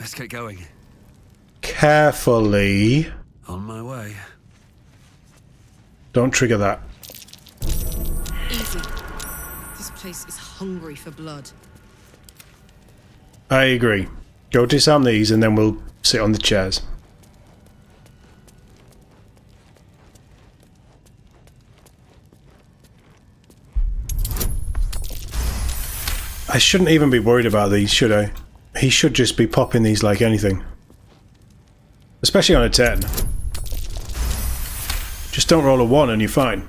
Best get going. Carefully. On my way. Don't trigger that. Easy. This place is hungry for blood. I agree. Go disarm these and then we'll sit on the chairs. I shouldn't even be worried about these, should I? He should just be popping these like anything. Especially on a 10. Just don't roll a 1 and you're fine.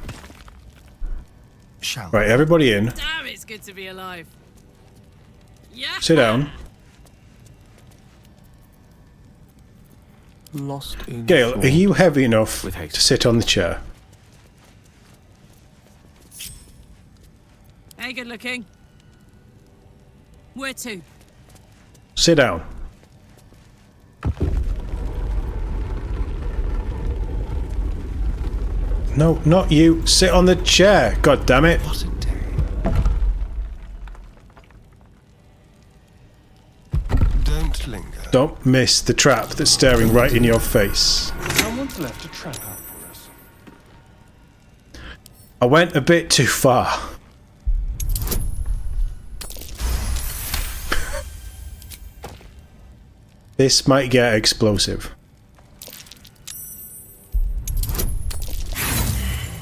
Right, everybody in. Damn, it's good to be alive. Yeah. Sit down. Lost in Gale, thought. are you heavy enough With haste. to sit on the chair? Hey, good looking. Where to? Sit down. No, not you. Sit on the chair. God damn it. What a day. Don't linger. Don't miss the trap that's staring right in your face. Someone's left a trap out for us. I went a bit too far. This might get explosive.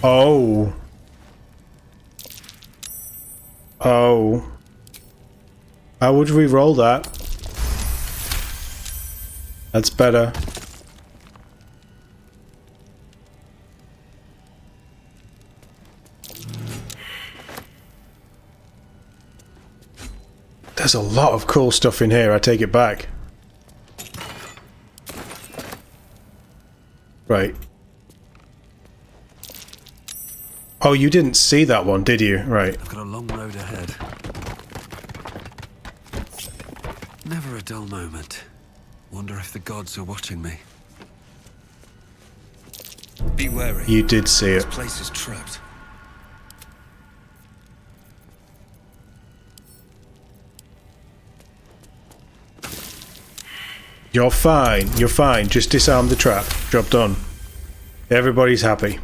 Oh. Oh. How would we roll that? That's better. There's a lot of cool stuff in here, I take it back. Right. Oh, you didn't see that one, did you? Right. I've got a long road ahead. Never a dull moment. Wonder if the gods are watching me. Be wary. You did see This it. place is trapped. You're fine. You're fine. Just disarm the trap. Job done. Everybody's happy.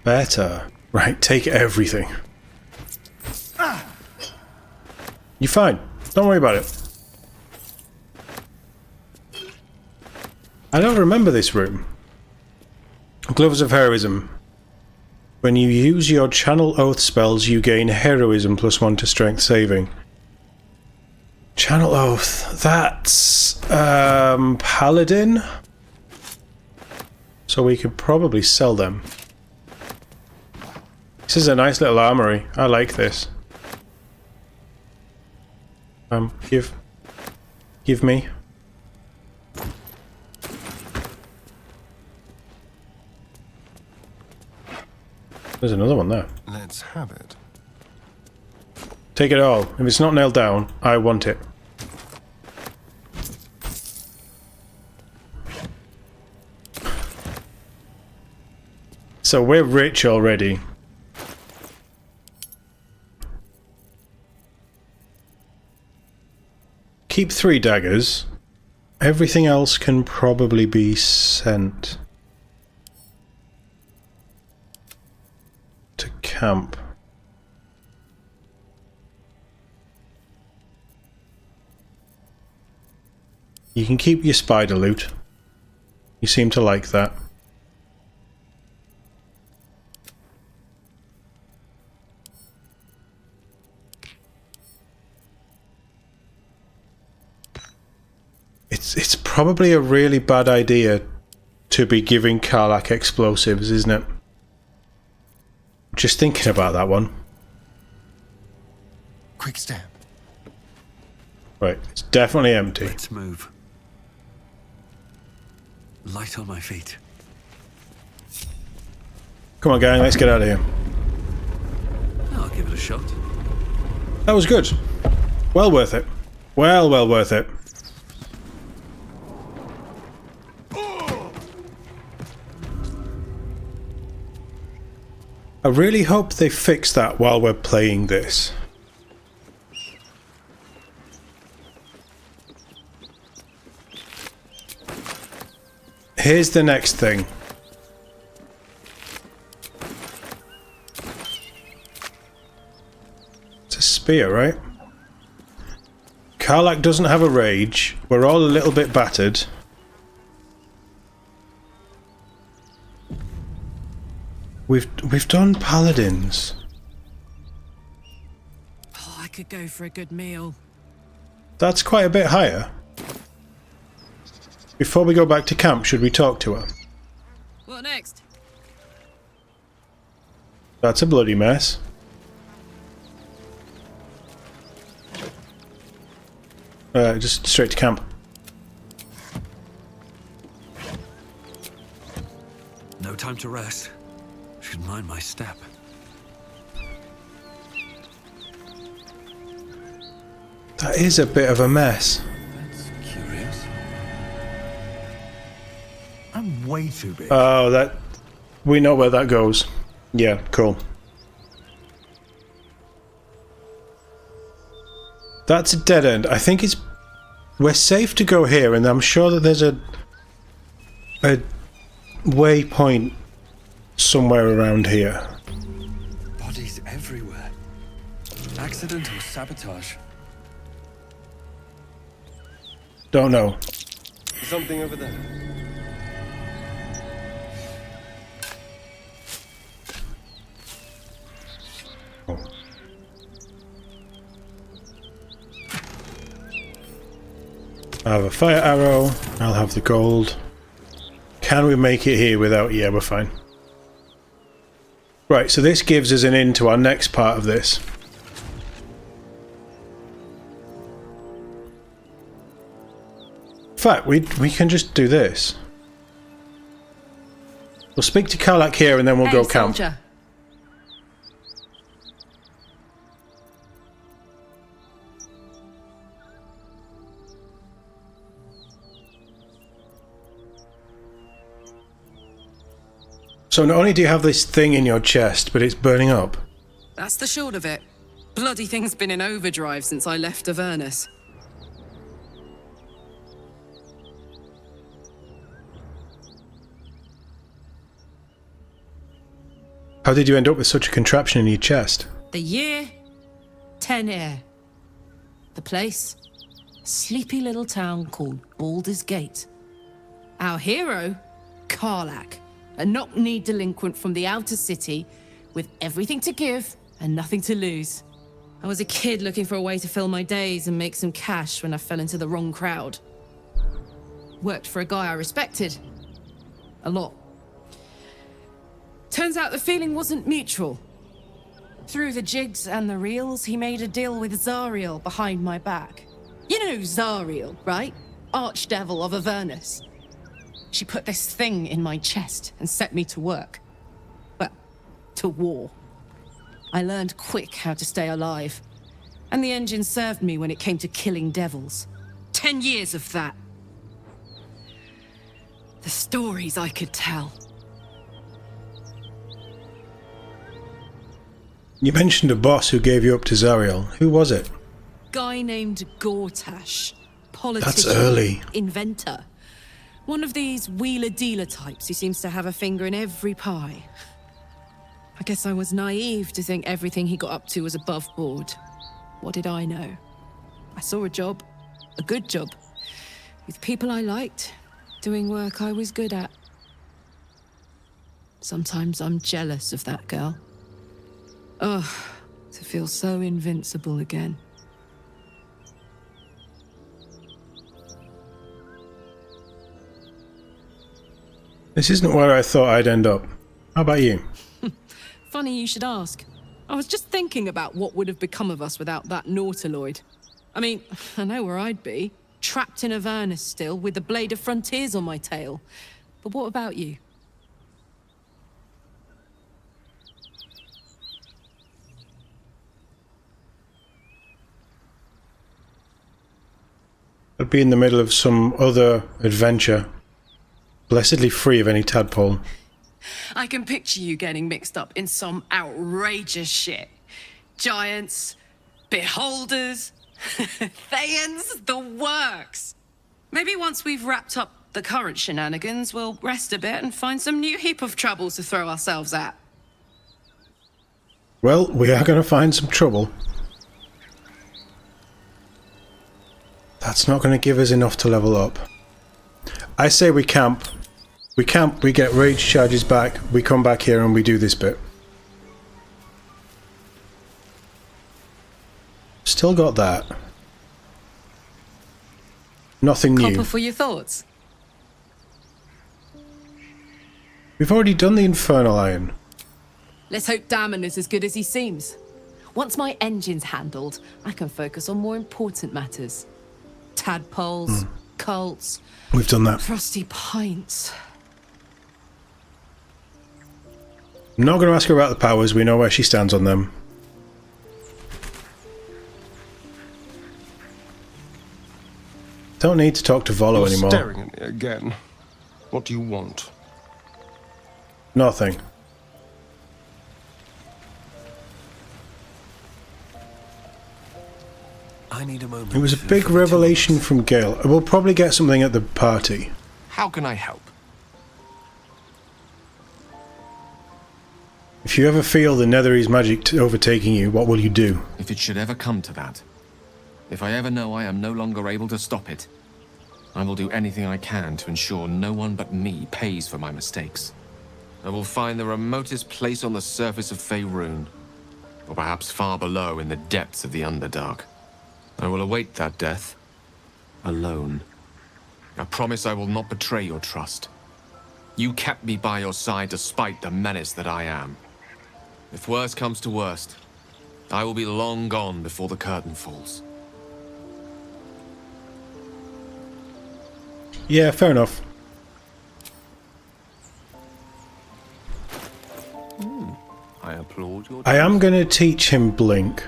Better. Right, take everything. You're fine. Don't worry about it. I don't remember this room. Gloves of Heroism. When you use your Channel Oath spells, you gain Heroism +1 to Strength saving. Channel Oath. That's... Paladin? So we could probably sell them. This is a nice little armory. I like this. Give me. There's another one there. Let's have it. Take it all. If it's not nailed down, I want it. So we're rich already. Keep 3 daggers. Everything else can probably be sent to camp. You can keep your spider loot. You seem to like that. It's probably a really bad idea to be giving Karlach explosives, isn't it? Just thinking about that one. Quick step. Right, it's definitely empty. Let's move. Light on my feet. Come on, gang, let's get out of here. I'll give it a shot. That was good. Well worth it. Well worth it. I really hope they fix that while we're playing this. Here's the next thing. It's a spear, right? Karlach doesn't have a rage. We're all a little bit battered. We've done paladins. Oh, I could go for a good meal. That's quite a bit higher. Before we go back to camp, should we talk to her? What next? That's a bloody mess. Just straight to camp. No time to rest. Should mind my step. That is a bit of a mess. That's curious. I'm way too big. Oh, that... We know where that goes. Yeah, cool. That's a dead end. I think it's... We're safe to go here, and I'm sure that there's a waypoint somewhere around here. Bodies everywhere. Accident or sabotage? Don't know. Something over there. Oh. I have a fire arrow. I'll have the gold. Can we make it here without... Yeah, we're fine. Right, so this gives us an in to our next part of this. In fact, we can just do this. We'll speak to Karlach here and then we'll go camp. Soldier. So not only do you have this thing in your chest, but it's burning up. That's the short of it. Bloody thing's been in overdrive since I left Avernus. How did you end up with such a contraption in your chest? The year, 10 air. The place, a sleepy little town called Baldur's Gate. Our hero, Karlach, a knock-knee delinquent from the outer city with everything to give and nothing to lose. I was a kid looking for a way to fill my days and make some cash when I fell into the wrong crowd. Worked for a guy I respected. A lot. Turns out the feeling wasn't mutual. Through the jigs and the reels, he made a deal with Azriel behind my back. You know Azriel, right? Archdevil of Avernus. She put this thing in my chest and set me to work. Well, to war. I learned quick how to stay alive. And the engine served me when it came to killing devils. 10 years of that. The stories I could tell. You mentioned a boss who gave you up to Zariel. Who was it? Guy named Gortash. Politician. That's early. Inventor. One of these wheeler-dealer types who seems to have a finger in every pie. I guess I was naive to think everything he got up to was above board. What did I know? I saw a job. A good job. With people I liked. Doing work I was good at. Sometimes I'm jealous of that girl. Ugh, to feel so invincible again. This isn't where I thought I'd end up. How about you? Funny you should ask. I was just thinking about what would have become of us without that Nautiloid. I mean, I know where I'd be. Trapped in Avernus still, with the Blade of Frontiers on my tail. But what about you? I'd be in the middle of some other adventure. Blessedly free of any tadpole. I can picture you getting mixed up in some outrageous shit. Giants, beholders, Thayans, the works. Maybe once we've wrapped up the current shenanigans, we'll rest a bit and find some new heap of trouble to throw ourselves at. Well, we are going to find some trouble. That's not going to give us enough to level up. I say we camp. We camp, we get rage charges back, we come back here and we do this bit. Still got that. Nothing new. Copper for your thoughts. We've already done the Infernal Iron. Let's hope Damon is as good as he seems. Once my engine's handled, I can focus on more important matters. Tadpoles, cults, We've done that. frosty pints. I'm not going to ask her about the powers, we know where she stands on them. Don't need to talk to Volo You're anymore. staring at me again. What do you want? Nothing. I need a moment. It was a for big the revelation tools. from Gale. We'll probably get something at the party. How can I help? If you ever feel the Netherese magic overtaking you, what will you do? If it should ever come to that, if I ever know I am no longer able to stop it, I will do anything I can to ensure no one but me pays for my mistakes. I will find the remotest place on the surface of Faerun, or perhaps far below in the depths of the Underdark. I will await that death, alone. I promise I will not betray your trust. You kept me by your side despite the menace that I am. If worst comes to worst, I will be long gone before the curtain falls. Yeah, fair enough. I applaud your... I am going to teach him Blink.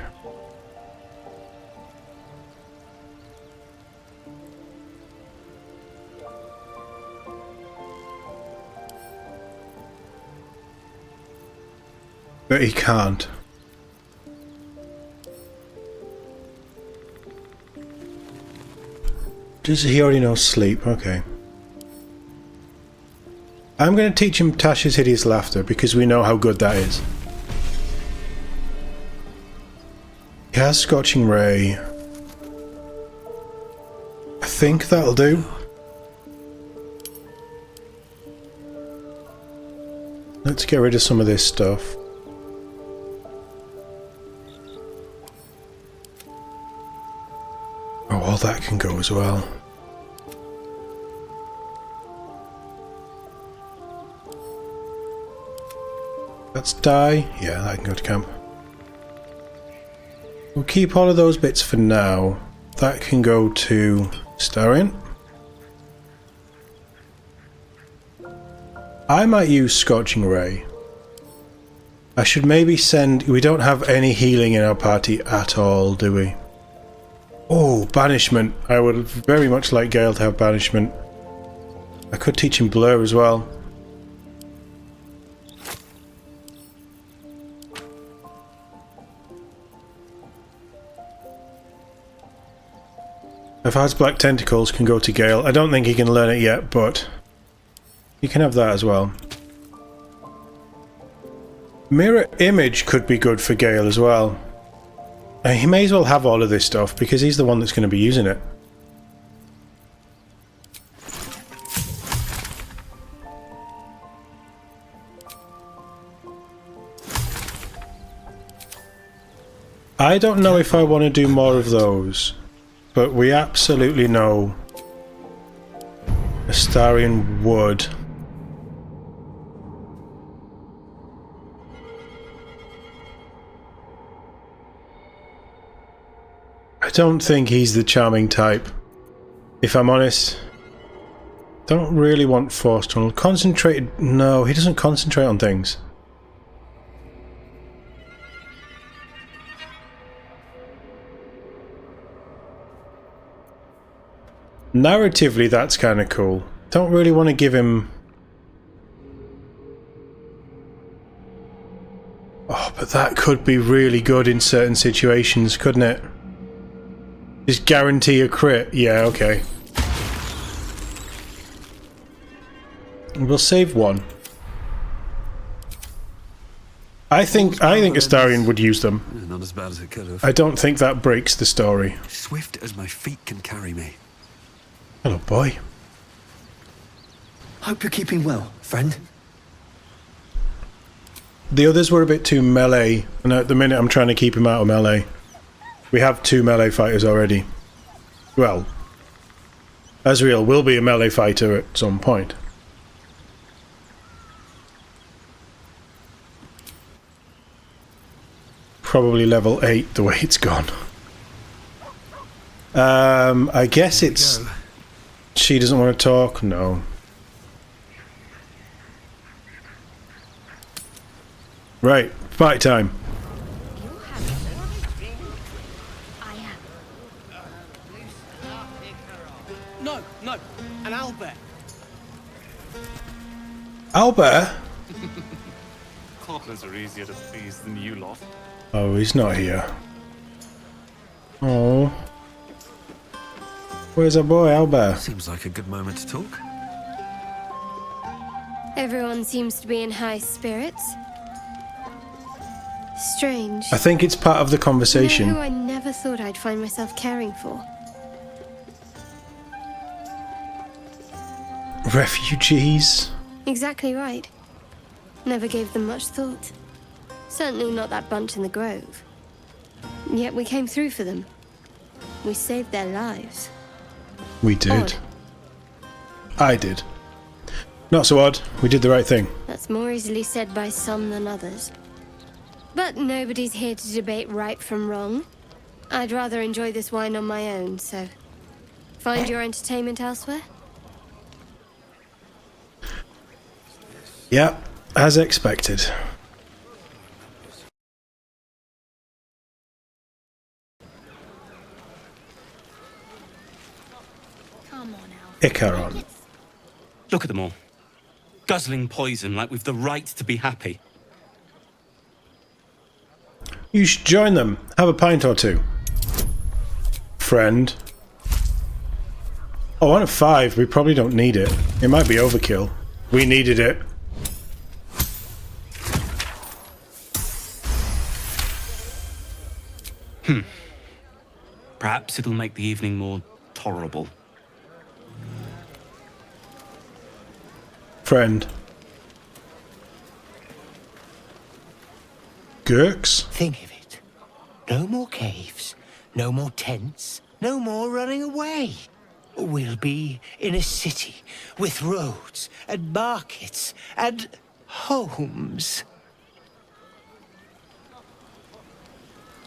But he can't. Does he already know Sleep? Okay. I'm going to teach him Tasha's Hideous Laughter because we know how good that is. He has Scorching Ray. I think that'll do. Let's get rid of some of this stuff. Oh, all that can go as well. That's die. Yeah, that can go to camp. We'll keep all of those bits for now. That can go to Starion. I might use Scorching Ray. I should maybe send... We don't have any healing in our party at all, do we? Oh, Banishment. I would very much like Gale to have Banishment. I could teach him Blur as well. Avad's Black Tentacles can go to Gale. I don't think he can learn it yet, but he can have that as well. Mirror Image could be good for Gale as well. He may as well have all of this stuff because he's the one that's going to be using it. I don't know if I want to do more of those, but we absolutely know Astarion would. I don't think he's the charming type. If I'm honest, don't really want Force Tunnel. Concentrated? No, he doesn't concentrate on things. Narratively, that's kind of cool. Don't really want to give him... Oh, but that could be really good in certain situations, couldn't it? Just guarantee a crit. Yeah, okay. We'll save one. I think Astarion would use them. Not as bad as it could have. I don't think that breaks the story. Swift as my feet can carry me. Hello, boy. Hope you're keeping well, friend. The others were a bit too melee, and at the minute I'm trying to keep him out of melee. We have 2 melee fighters already. Well, Azriel will be a melee fighter at some point. Probably level 8 the way it's gone. I guess it's... She doesn't want to talk? No. Right, fight time. No, an owlbear. Owlbear? Cottlers are easier to please than you lot. Oh, he's not here. Oh. Where's our boy, Owlbear? Seems like a good moment to talk. Everyone seems to be in high spirits. Strange. I think it's part of the conversation. You know who I never thought I'd find myself caring for? Refugees? Exactly right. Never gave them much thought. Certainly not that bunch in the grove. Yet we came through for them. We saved their lives. We did. Odd. I did. Not so odd. We did the right thing. That's more easily said by some than others. But nobody's here to debate right from wrong. I'd rather enjoy this wine on my own, so... Find your entertainment elsewhere? Yep, as expected. Icaron. Look at them all. Guzzling poison like we've the right to be happy. You should join them. Have a pint or two. Friend. Oh, 1 of 5. We probably don't need it. It might be overkill. We needed it. Perhaps it'll make the evening more tolerable. Friend. Gurks? Think of it. No more caves, no more tents, no more running away. We'll be in a city with roads and markets and homes.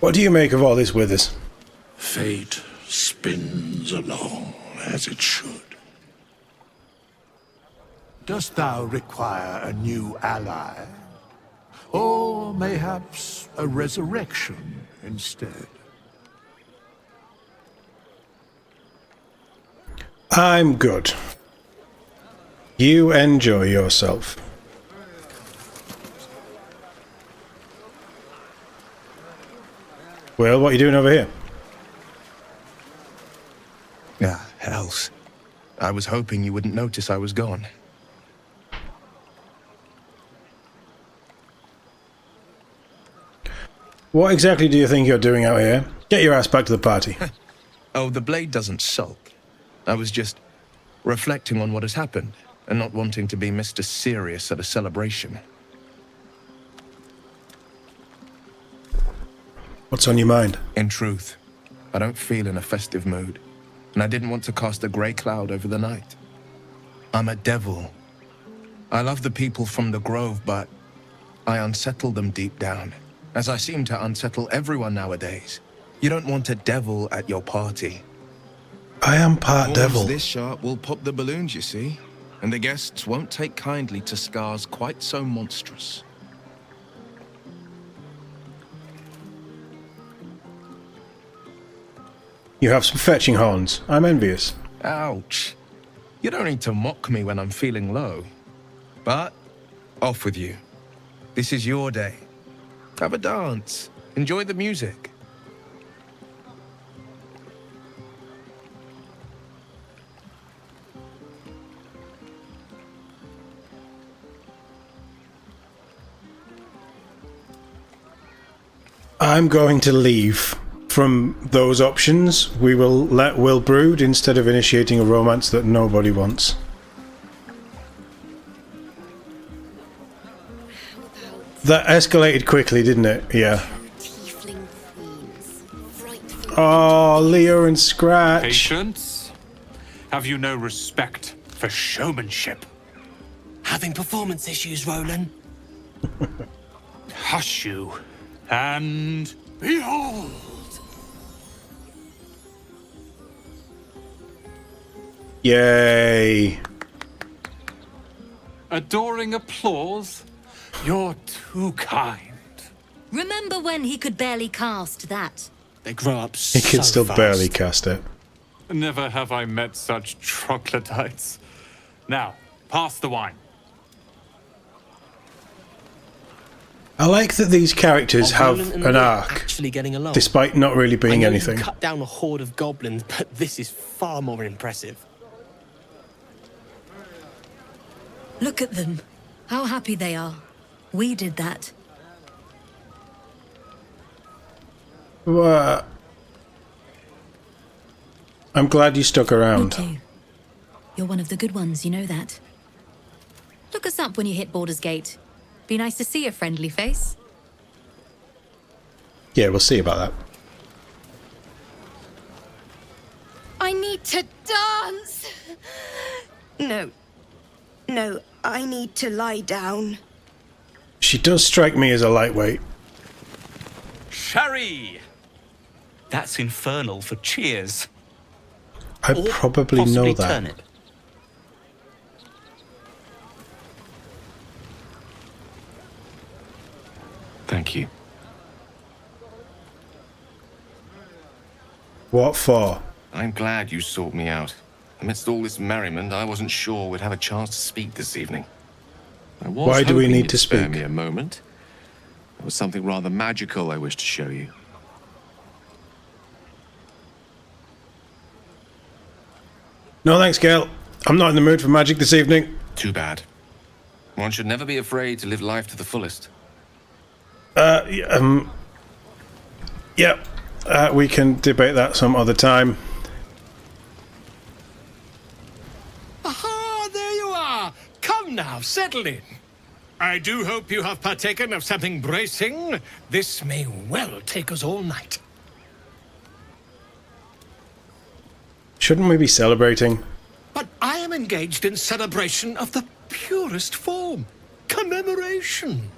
What do you make of all this, Withers? Fate spins along as it should. Dost thou require a new ally? Or mayhaps a resurrection instead? I'm good. You enjoy yourself. Well, what are you doing over here? Ah, hells. I was hoping you wouldn't notice I was gone. What exactly do you think you're doing out here? Get your ass back to the party. Oh, the blade doesn't sulk. I was just reflecting on what has happened and not wanting to be Mr. Serious at a celebration. What's on your mind? In truth, I don't feel in a festive mood, and I didn't want to cast a grey cloud over the night. I'm a devil. I love the people from the Grove, but I unsettle them deep down, as I seem to unsettle everyone nowadays. You don't want a devil at your party. I am part devil. This sharp will pop the balloons, you see, and the guests won't take kindly to scars quite so monstrous. You have some fetching horns. I'm envious. Ouch. You don't need to mock me when I'm feeling low. But, off with you. This is your day. Have a dance. Enjoy the music. I'm going to leave from those options. We will let Will brood instead of initiating a romance that nobody wants. That escalated quickly, didn't it? Yeah. Tiefling queens, frightful. Oh, Leo and Scratch. Patience? Have you no respect for showmanship? Having performance issues, Roland? Hush you, and behold! Yay. Adoring applause? You're too kind. Remember when he could barely cast that? They grow up He so can still fast. barely cast it. Never have I met such troglodytes. Now, pass the wine. I like that these characters Are have Roland and an Will arc, actually getting along? despite not really I being know anything. You cut down a horde of goblins, but this is far more impressive. Look at them. How happy they are. We did that. Well, I'm glad you stuck Me around. too. You're one of the good ones, you know that. Look us up when you hit Baldur's Gate. Be nice to see a friendly face. Yeah, we'll see about that. I need to dance! No, I need to lie down. She does strike me as a lightweight. Sherry! That's infernal for cheers. I Or probably know possibly that. turnip. Thank you. What for? I'm glad you sought me out. Amidst all this merriment, I wasn't sure we'd have a chance to speak this evening. I was Why do we hoping need you'd to spare speak? me a moment. There was something rather magical I wished to show you. No thanks, Gail. I'm not in the mood for magic this evening. Too bad. One should never be afraid to live life to the fullest. Yep. We can debate that some other time. Aha, there you are! Come now, settle in. I do hope you have partaken of something bracing. This may well take us all night. Shouldn't we be celebrating? But I am engaged in celebration of the purest form. Commemoration.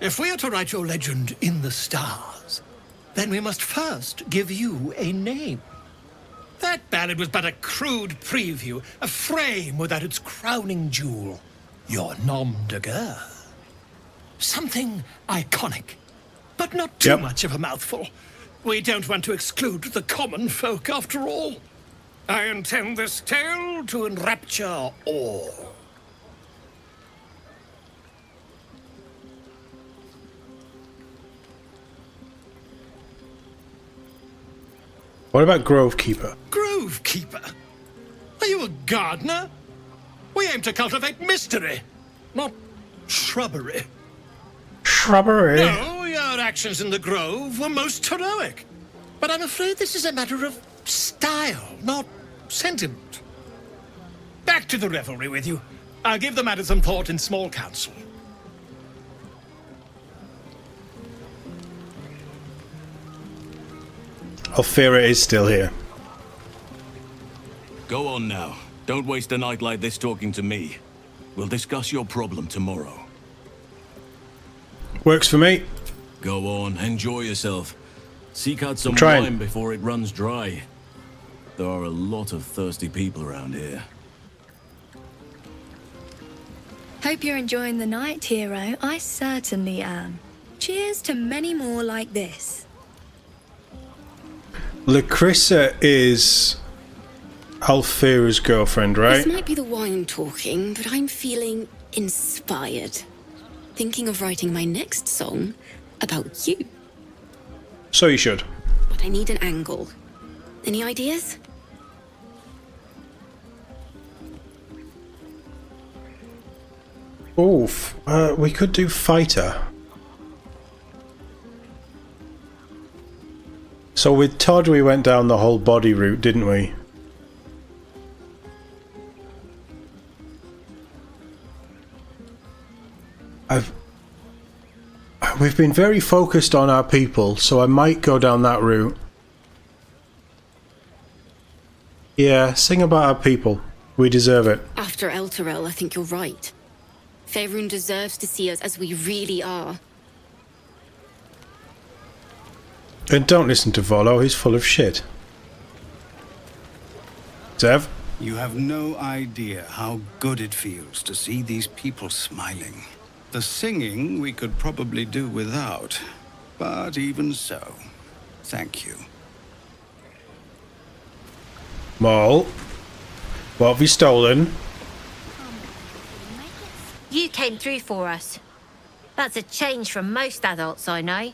If we are to write your legend in the stars, then we must first give you a name. That ballad was but a crude preview, a frame without its crowning jewel. Your nom de guerre. Something iconic, but not too much of a mouthful. We don't want to exclude the common folk after all. I intend this tale to enrapture all. What about Grovekeeper? Grovekeeper? Are you a gardener? We aim to cultivate mystery, not shrubbery. Shrubbery? No, your actions in the grove were most heroic. But I'm afraid this is a matter of style, not sentiment. Back to the revelry with you. I'll give the matter some thought in small council. Alfira is still here. Go on now. Don't waste a night like this talking to me. We'll discuss your problem tomorrow. Works for me. Go on, enjoy yourself. Seek out some trying. wine before it runs dry. There are a lot of thirsty people around here. Hope you're enjoying the night, hero. I certainly am. Cheers to many more like this. Lacrissa is Alfira's girlfriend, right? This might be the wine talking, but I'm feeling inspired. Thinking of writing my next song about you. So you should. But I need an angle. Any ideas? Oof. We could do fighter. So with TOD we went down the whole body route, didn't we? We've been very focused on our people, so I might go down that route. Yeah, sing about our people. We deserve it. After Elturel, I think you're right. Faerun deserves to see us as we really are. And don't listen to Volo, he's full of shit. Zev? You have no idea how good it feels to see these people smiling. The singing we could probably do without, but even so, thank you. Maul, what have you stolen? You came through for us. That's a change from most adults I know.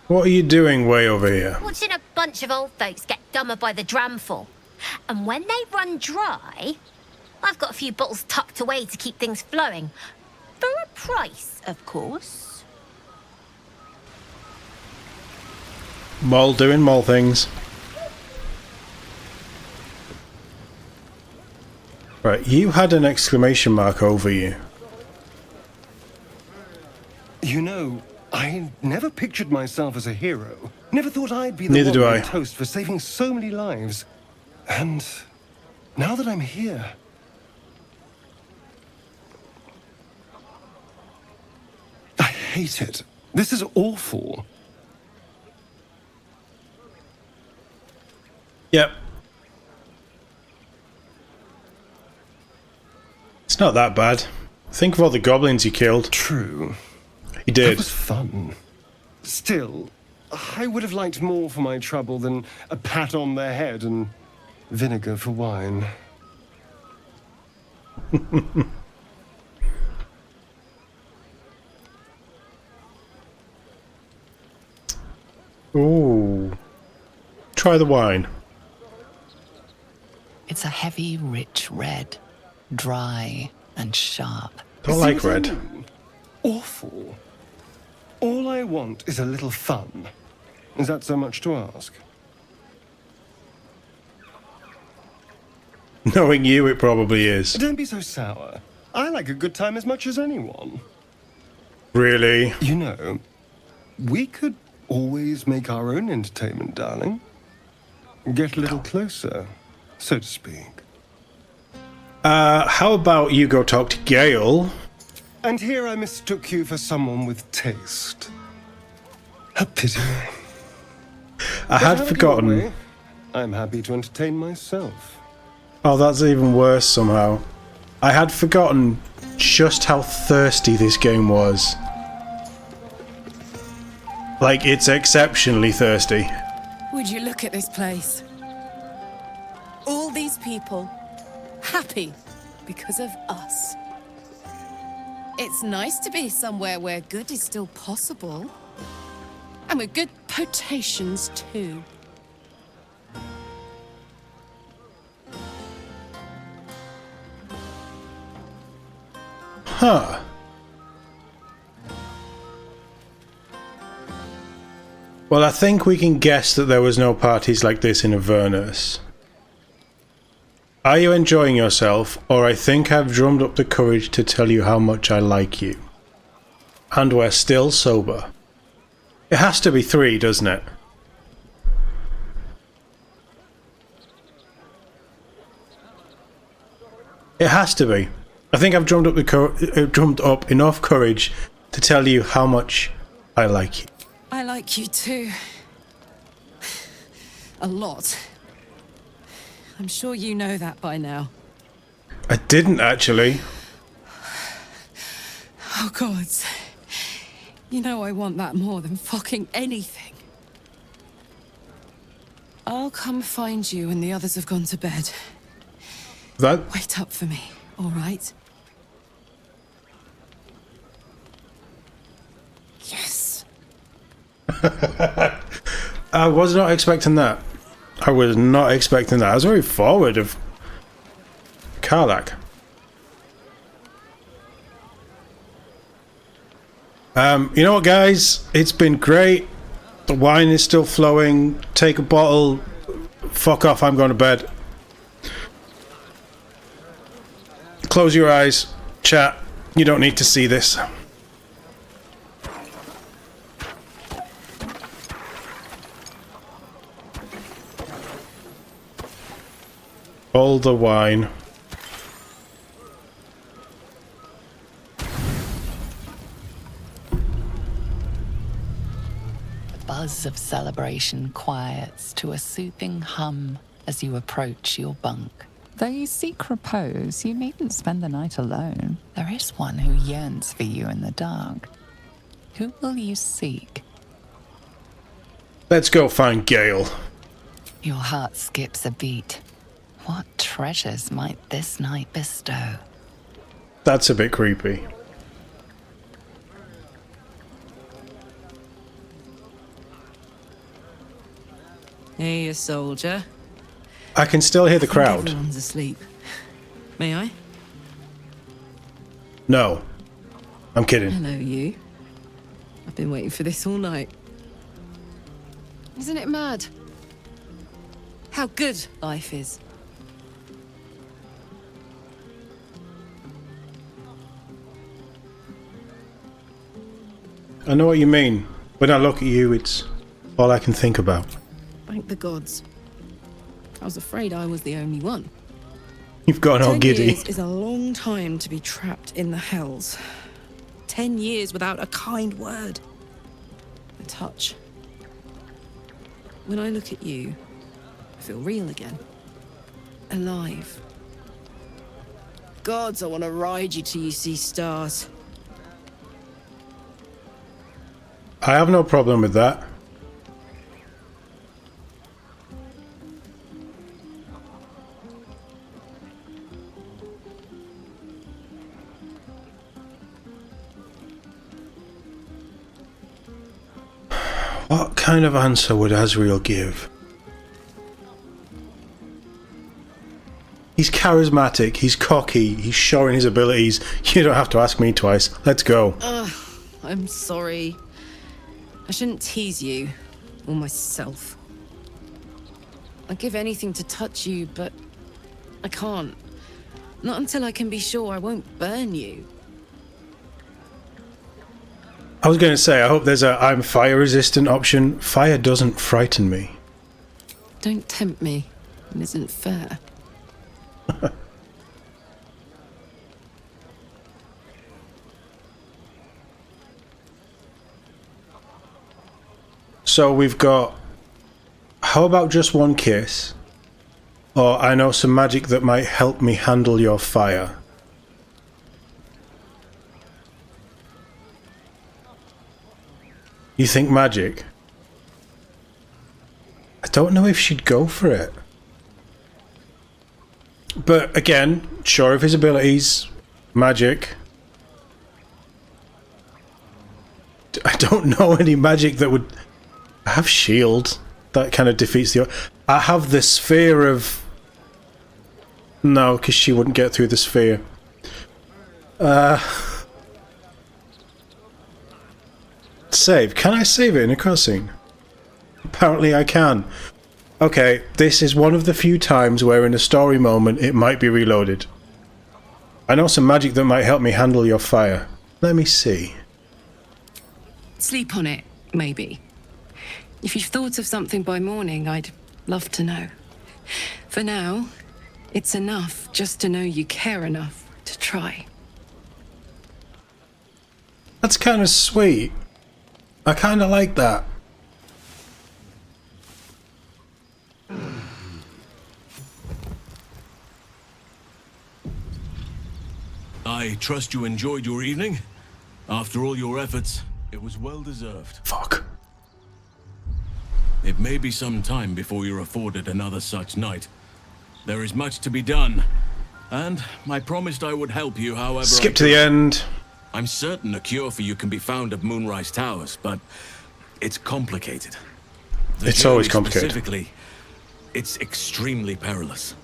What are you doing way over here? Watching a bunch of old folks get dumber by the dramful. And when they run dry, I've got a few bottles tucked away to keep things flowing. For a price, of course. Maul doing Maul things. Right, you had an exclamation mark over you. You know, I never pictured myself as a hero. Never thought I'd be the Neither do one I. on toast for saving so many lives. And now that I'm here, I hate it. This is awful. Yep. It's not that bad. Think of all the goblins you killed. True. He did. That was fun. Still, I would have liked more for my trouble than a pat on the head and vinegar for wine. Ooh. Try the wine. It's a heavy, rich red. Dry and sharp. Don't like red. Awful. All I want is a little fun. Is that so much to ask? Knowing you, it probably is. Don't be so sour. I like a good time as much as anyone. Really? You know, we could always make our own entertainment, darling. Get a little closer, so to speak. How about you go talk to Gale? And here I mistook you for someone with taste. A pity. I had forgotten. I'm happy to entertain myself. Oh, that's even worse somehow. I had forgotten just how thirsty this game was. Like, it's exceptionally thirsty. Would you look at this place? All these people, happy because of us. It's nice to be somewhere where good is still possible. And with good potations, too. Huh. Well, I think we can guess that there was no parties like this in Avernus. Are you enjoying yourself, or I think I've drummed up the courage to tell you how much I like you. And we're still sober. It has to be 3, doesn't it? It has to be. I think I've drummed up enough courage to tell you how much I like you. I like you too. A lot. I'm sure you know that by now. I didn't actually. Oh, gods. You know I want that more than fucking anything. I'll come find you when the others have gone to bed. Wait up for me, all right? Yes. I was not expecting that. I was not expecting that. I was very forward of Karlach. You know what, guys? It's been great. The wine is still flowing. Take a bottle. Fuck off, I'm going to bed. Close your eyes. Chat. You don't need to see this. All the wine. The buzz of celebration quiets to a soothing hum as you approach your bunk. Though you seek repose, you needn't spend the night alone. There is one who yearns for you in the dark. Who will you seek? Let's go find Gale. Your heart skips a beat. What treasures might this night bestow? That's a bit creepy. Hey, you soldier. I can still hear the crowd. Everyone's asleep. May I? No. I'm kidding. Hello, you. I've been waiting for this all night. Isn't it mad? How good life is. I know what you mean. When I look at you, it's all I can think about. Thank the gods. I was afraid I was the only one. You've gone all 10 giddy. years is a long time to be trapped in the hells. 10 years without a kind word. A touch. When I look at you, I feel real again. Alive. Gods, I want to ride you till you see stars. I have no problem with that. What kind of answer would Azriel give? He's charismatic, he's cocky, he's showing his abilities. You don't have to ask me twice. Let's go. I'm sorry. I shouldn't tease you, or myself. I'd give anything to touch you, but I can't. Not until I can be sure I won't burn you. I was going to say, I hope there's a I'm fire resistant option. Fire doesn't frighten me. Don't tempt me. It isn't fair. So we've got, how about just one kiss? Or I know some magic that might help me handle your fire. You think magic? I don't know if she'd go for it. But again, sure of his abilities, magic. I don't know any magic that would... I have shield. That kind of defeats the... I have the sphere of... No, because she wouldn't get through the sphere. Save. Can I save it in a cutscene? Apparently I can. Okay, this is one of the few times where in a story moment it might be reloaded. I know some magic that might help me handle your fire. Let me see. Sleep on it, maybe. If you've thought of something by morning, I'd love to know. For now, it's enough just to know you care enough to try. That's kind of sweet. I kind of like that. I trust you enjoyed your evening. After all your efforts, it was well deserved. Fuck. It may be some time before you're afforded another such night. There is much to be done, and I promised I would help you however Skip to the end. I'm certain a cure for you can be found at Moonrise Towers, but it's complicated. It's always complicated. Specifically, it's extremely perilous,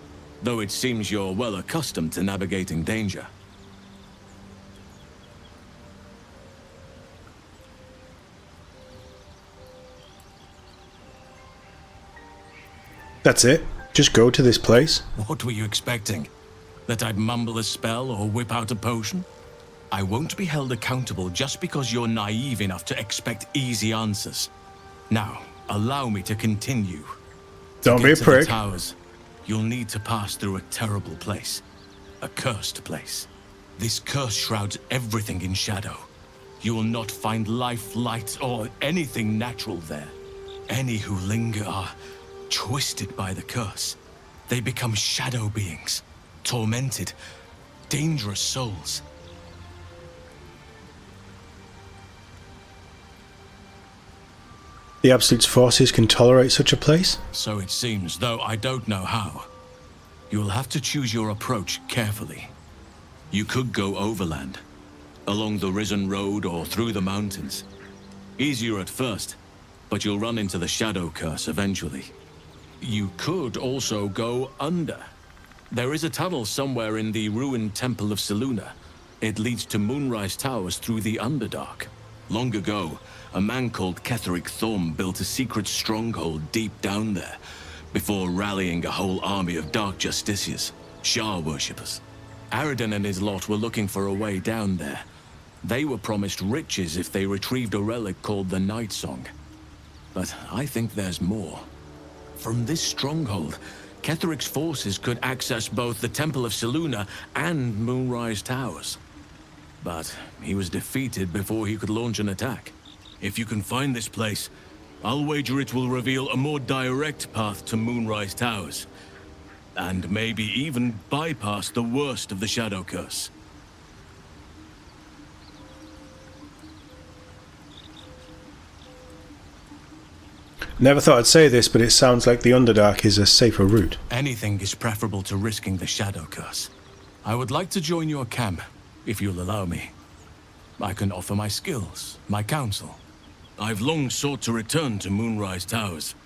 though it seems you're well accustomed to navigating danger. That's it. Just go to this place. What were you expecting? That I'd mumble a spell or whip out a potion? I won't be held accountable just because you're naive enough to expect easy answers. Now, allow me to continue. Don't be a To prick. the towers, you'll need to pass through a terrible place. A cursed place. This curse shrouds everything in shadow. You will not find life, light, or anything natural there. Any who linger are twisted by the curse. They become shadow beings, tormented, dangerous souls. The Absolute's forces can tolerate such a place? So it seems, though I don't know how. You'll have to choose your approach carefully. You could go overland, along the Risen Road or through the mountains. Easier at first, but you'll run into the Shadow Curse eventually. You could also go under. There is a tunnel somewhere in the ruined Temple of Selûne. It leads to Moonrise Towers through the Underdark. Long ago, a man called Ketheric Thorm built a secret stronghold deep down there, before rallying a whole army of Dark Justiciars, Shah worshippers. Aradin and his lot were looking for a way down there. They were promised riches if they retrieved a relic called the Night Song. But I think there's more. From this stronghold, Ketheric's forces could access both the Temple of Selûne and Moonrise Towers. But he was defeated before he could launch an attack. If you can find this place, I'll wager it will reveal a more direct path to Moonrise Towers. And maybe even bypass the worst of the Shadow Curse. Never thought I'd say this, but it sounds like the Underdark is a safer route. Anything is preferable to risking the Shadow Curse. I would like to join your camp, if you'll allow me. I can offer my skills, my counsel. I've long sought to return to Moonrise Towers.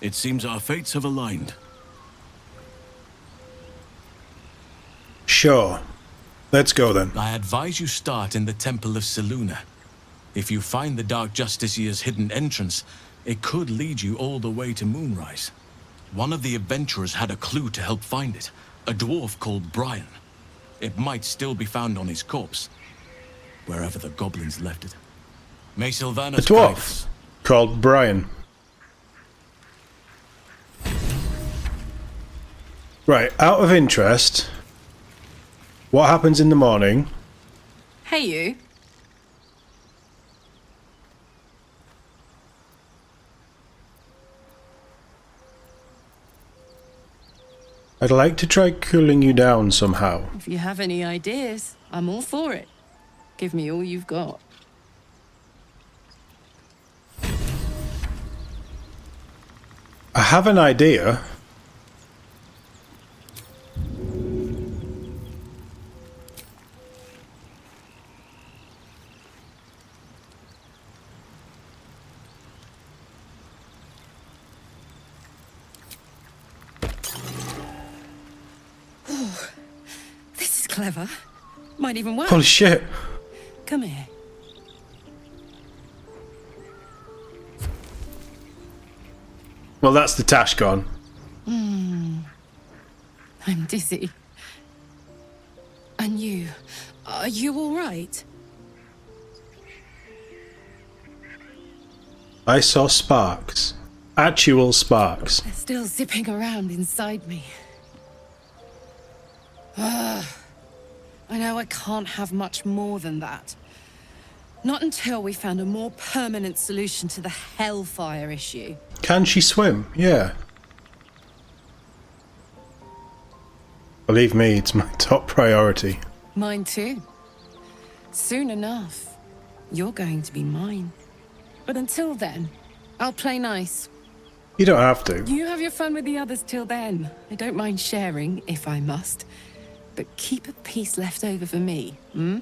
It seems our fates have aligned. Sure. Let's go then. I advise you start in the Temple of Selûne. If you find the Dark Justiciar's hidden entrance, it could lead you all the way to Moonrise. One of the adventurers had a clue to help find it, a dwarf called Brian. It might still be found on his corpse, wherever the goblins left it. May A Sylvanas dwarf called Brian. Right, out of interest, what happens in the morning? Hey, you. I'd like to try cooling you down somehow. If you have any ideas, I'm all for it. Give me all you've got. I have an idea. Oh, this is clever. Might even work. Holy shit. Come here. Well, that's the tash gone. I'm dizzy. And you? Are you all right? I saw sparks. Actual sparks. They're still zipping around inside me. I know I can't have much more than that. Not until we found a more permanent solution to the Hellfire issue. Can she swim? Yeah. Believe me, it's my top priority. Mine too. Soon enough, you're going to be mine. But until then, I'll play nice. You don't have to. You have your fun with the others till then. I don't mind sharing, if I must. But keep a piece left over for me, hmm?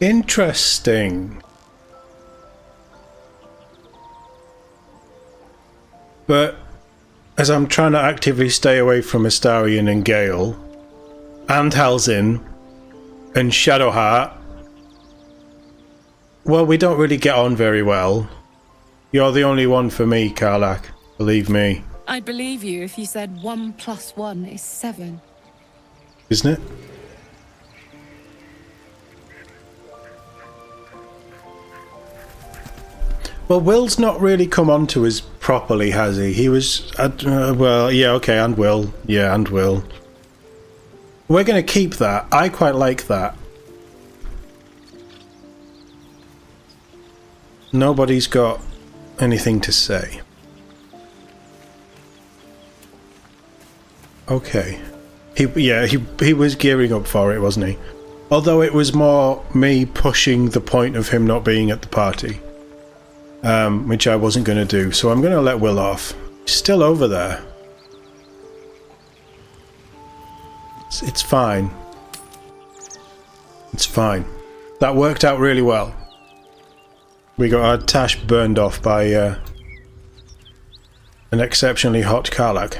Interesting. But as I'm trying to actively stay away from Astarion and Gale, and Halzin, and Shadowheart, Well, we don't really get on very well. You're the only one for me, Karlach. Believe me. I'd believe you if you said 1 + 1 is 7. Isn't it? Well, Will's not really come on to us properly, has he? He was... well, yeah, okay, and Will. Yeah, and Will. We're going to keep that. I quite like that. Nobody's got anything to say. Okay. He was gearing up for it, wasn't he? Although it was more me pushing the point of him not being at the party. Which I wasn't going to do, so I'm going to let Will off. He's still over there. It's fine. It's fine. That worked out really well. We got our tash burned off by an exceptionally hot Karlach.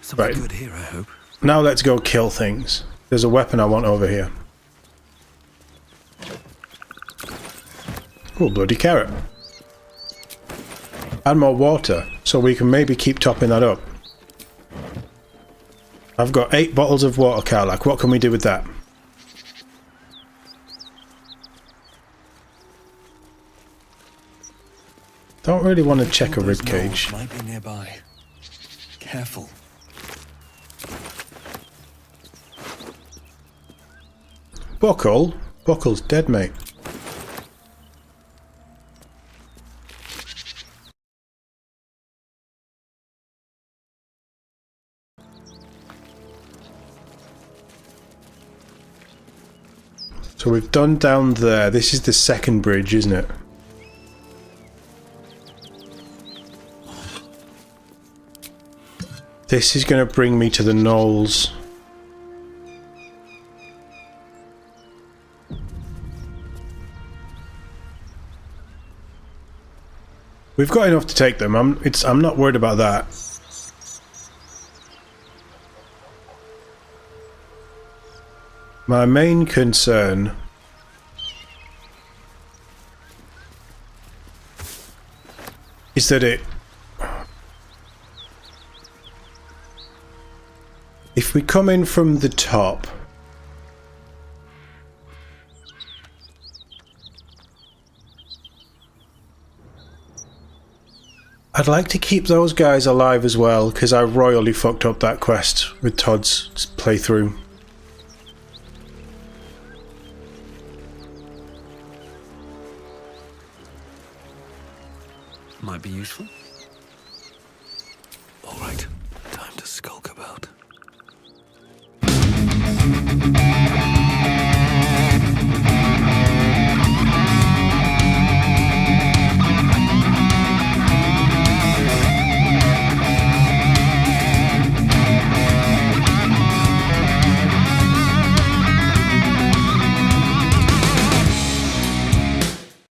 Something good here, I hope. Now let's go kill things. There's a weapon I want over here. Oh, bloody carrot. And more water, so we can maybe keep topping that up. I've got 8 bottles of water, Karlach. What can we do with that? Don't really want to check a ribcage. Might be nearby. Careful. Buckle? Buckle's dead, mate. So we've done down there. This is the second bridge, isn't it? This is going to bring me to the knolls. We've got enough to take them. I'm not worried about that. My main concern is that if we come in from the top, I'd like to keep those guys alive as well, because I royally fucked up that quest with Todd's playthrough. Might be useful. All right.